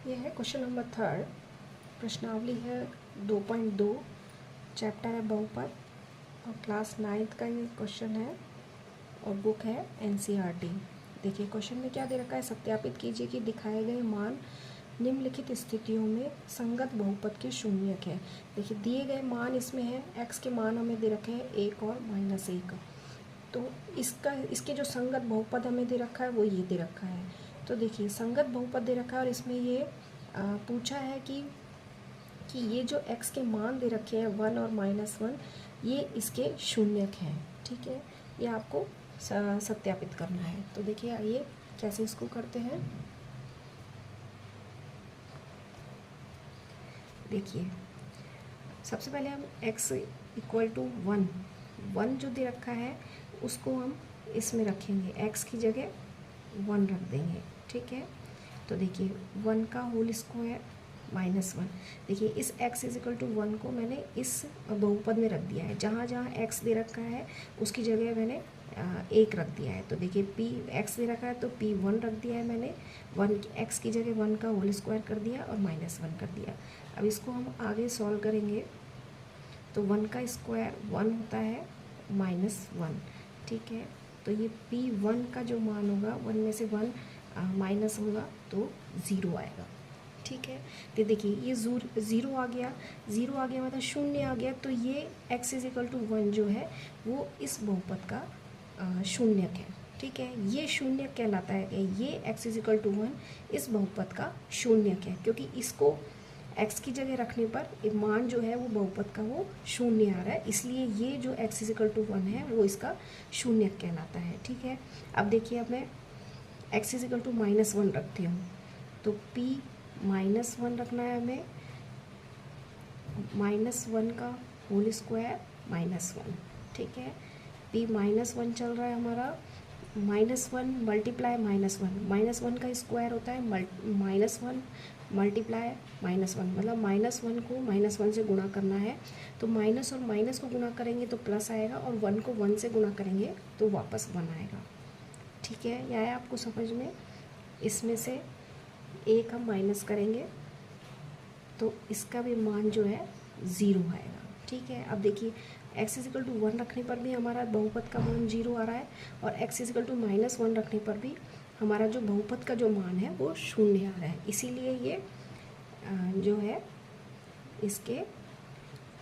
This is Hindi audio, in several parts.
ये है क्वेश्चन नंबर 3। प्रश्नावली है 2.2। चैप्टर है बहुपद और क्लास 9th का ये क्वेश्चन है और बुक है NCERT। देखिए क्वेश्चन में क्या दे रखा है। सत्यापित कीजिए कि दिखाए गए मान निम्नलिखित स्थितियों में संगत बहुपद के शून्यक है। देखिए दिए गए मान इसमें है, x के मान हमें दे रखे हैं 1 और -1। तो इसके जो संगत बहुपद हमें दे रखा है वो ये दे रखा है। तो देखिए संगत बहुपद दे रखा है और इसमें ये पूछा है कि ये जो x के मान दे रखे हैं 1 और -1 ये इसके शून्यक हैं। ठीक है, ये आपको सत्यापित करना है। तो देखिए आइए कैसे इसको करते हैं। देखिए सबसे पहले हम x = 1 जो दे रखा है उसको हम इसमें रखेंगे, x की जगह 1 रख देंगे। ठीक है, तो देखिए 1 का होल स्क्वायर -1। देखिए इस x = 1 को मैंने इस बहुपद में रख दिया है। जहाँ जहाँ x दे रखा है उसकी जगह मैंने 1 रख दिया है। तो देखिए x दे रखा है तो p1 रख दिया है मैंने, 1 x की जगह 1 का होल स्क्वायर कर दिया और -1 कर दिया। अब इसको हम आगे सॉल्व करेंगे तो 1 का स्क्वायर 1 होता है -1। ठीक है, तो ये p1 का जो मान होगा 1 में से 1 माइनस होगा तो 0 आएगा। ठीक है, तो देखिए ये ज़ीरो आ गया, मतलब शून्य आ गया। तो ये x = 1 जो है वो इस बहुपद का शून्यक है। ठीक है, ये शून्यक कहलाता है कि ये x = 1 इस बहुपद का शून्यक है, क्योंकि इसको x की जगह रखने पर मान जो है वो बहुपद का वो शून्य आ रहा है, इसलिए ये जो x = 1 है वो इसका शून्यक कहलाता है। ठीक है, अब देखिए अब मैं x = -1 रखती हूँ तो p -1 रखना है हमें, -1 का होल स्क्वायर -1। ठीक है, p -1 चल रहा है हमारा, -1 मल्टीप्लाई -1 का स्क्वायर होता है -1 मल्टीप्लाई -1, मतलब -1 को -1 से गुणा करना है। तो माइनस और माइनस को गुणा करेंगे तो प्लस आएगा और 1 को 1 से गुणा करेंगे तो वापस 1 आएगा। ठीक है, यह है आपको समझ में। इसमें से 1 हम माइनस करेंगे तो इसका भी मान जो है 0 आएगा। ठीक है, अब देखिए x = 1 रखने पर भी हमारा बहुपद का मान 0 आ रहा है और x = -1 रखने पर भी हमारा जो बहुपद का जो मान है वो 0 आ रहा है, इसीलिए ये जो है इसके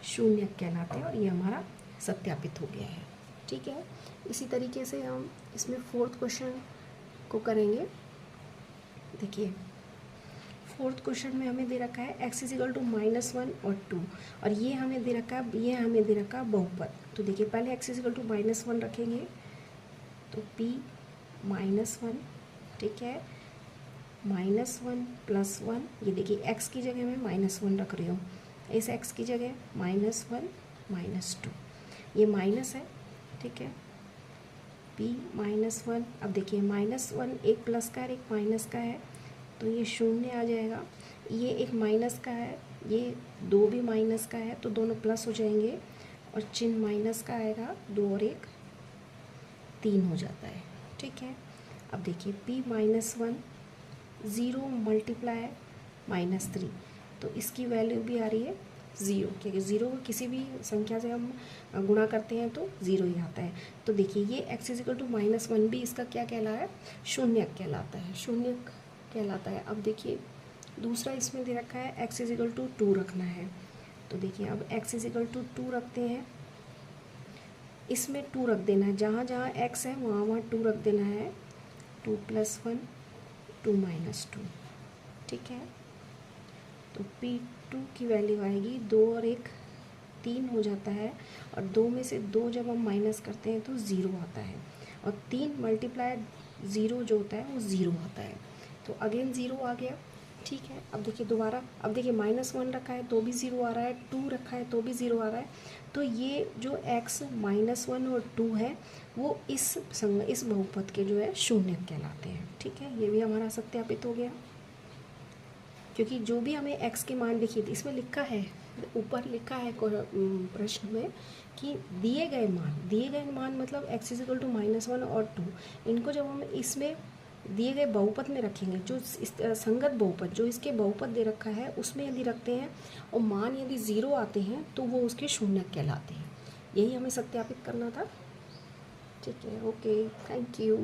शून्यक कहलाते हैं और ये हमारा सत्यापित हो गया है। ठीक है, इसी तरीके से हम इसमें 4th क्वेश्चन को करेंगे। देखिए 4th क्वेश्चन में हमें दे रखा है x = -1 और 2 और ये हमें दे रखा है बहुपद। तो देखिए पहले x = -1 रखेंगे तो p -1। ठीक है, -1 + 1, ये देखिए x की जगह मैं -1 रख रही हूँ, इस x की जगह -1 -2, ये माइनस है। ठीक है, p -1, अब देखिए -1 एक प्लस का है एक माइनस का है तो ये 0 आ जाएगा, ये एक माइनस का है, ये 2 भी माइनस का है तो दोनों प्लस हो जाएंगे और चिन्ह माइनस का आएगा, 2 और 1 3 हो जाता है। ठीक है, अब देखिए p -1 0 मल्टीप्लाई -3, तो इसकी वैल्यू भी आ रही है 0, क्योंकि 0 को किसी भी संख्या से हम गुणा करते हैं तो 0 ही आता है। तो देखिए ये x = -1 भी इसका क्या कहलाता है, शून्यक कहलाता है, शून्यक कहलाता है। अब देखिए दूसरा इसमें दे रखा है x = 2 रखना है। तो देखिए अब x = 2 रखते हैं, इसमें 2 रख देना है, जहाँ जहाँ x है वहाँ वहाँ 2 रख देना है, 2 + 1 2 - 2। ठीक है, तो p2 की वैल्यू आएगी 2 और 1 3 हो जाता है और 2 में से 2 जब हम माइनस करते हैं तो 0 आता है और 3 × 0 जो होता है वो 0 आता है, तो अगेन 0 आ गया। ठीक है, अब देखिए दोबारा, अब देखिए -1 रखा है तो भी 0 आ रहा है, 2 रखा है तो भी 0 आ रहा है। तो ये जो x -1 और 2 है वो इस बहुपद के जो है शून्यक कहलाते हैं। ठीक है, ये भी हमारा सत्यापित हो गया, क्योंकि जो भी हमें x के मान, देखिए इसमें लिखा है, ऊपर लिखा है प्रश्न में कि दिए गए मान मतलब x = -1 और 2, इनको जब हम इसमें दिए गए बहुपद में रखेंगे, जो इस संगत बहुपद जो इसके बहुपद दे रखा है उसमें यदि रखते हैं और मान यदि 0 आते हैं तो वो उसके शून्यक कहलाते हैं। यही हमें सत्यापित करना था। ठीक है, ओके, थैंक यू।